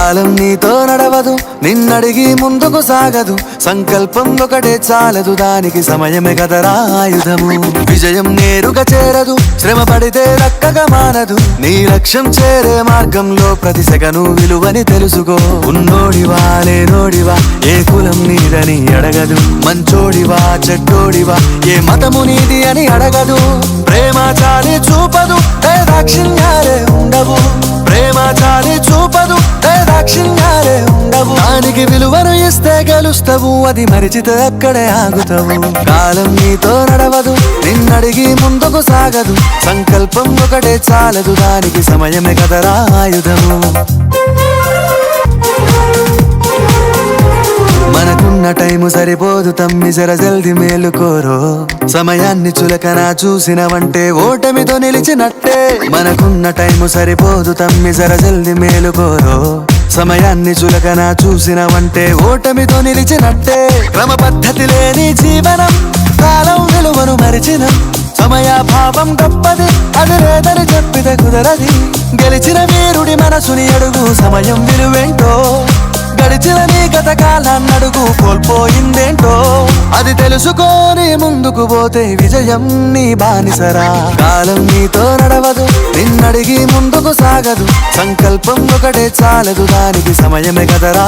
కాలం నీతో నడవదు, నిన్నడిగి ముందుకు సాగదు. సంకల్పం ఒకటే చాలదు, దానికి సమయమే కదరా ఆయుధము. విజయం నేరుగా చేరదు, శ్రమ పడితే దక్కగా మానదు. నీ లక్ష్యం చేరే మార్గంలో ప్రతి సెకను విలువని తెలుసుకో. ఉన్నోడివా లేనోడివా, ఏ కులం నీదని అడగదు. మంచోడివా చెడ్డోడివా, ఏ మతము నీది అని అడగదు. ప్రేమ చాలి చూపదు, దాక్షిణ్యాలే ఉండవు. ప్రేమ చాలి చూపదు, దాక్షిణ్యాలే ఉండవు. దానికి విలువను ఇస్తే గెలుస్తావు, అది మరిచితే అక్కడే ఆగుతావు. కాలం నీతో నడవదు, నిన్నడిగి ముందుకు సాగదు. సంకల్పం ఒకటే చాలదు, దానికి సమయమే కదరా ఆయుధము. మనకున్న టైము సరిపోదు తమ్మి, జర జల్ది మేలుకోరో. సమయాన్ని చులకన చూసినవంటే ఓటమితో నిలిచినట్టే. మనకున్న టైము సరిపోదు తమ్మి, జర జల్ది మేలుకోరో. సమయాన్ని చులకన చూసినవంటే ఓటమితో నిలిచినట్టే. క్రమ పద్ధతి లేని జీవనం, కాలం విలువను మరిచినం. సమయాభావం గొప్పది, అది లేదని చెప్పితే కుదరది. గెలిచిన వీరుడి మనసుని అడుగు, సమయం విలువేంటో. గడిచిన నీ గత కాలాన్నడుగు, కోల్పోయిందేంటో. అది తెలుసుకొని ముందుకు పోతే విజయం నీ బానిసరా. కాలం నీతో నడవదు, నిన్నడిగి ముందుకు సాగదు. సంకల్పం ఒకటే చాలదు, దానికి సమయమే కదరా.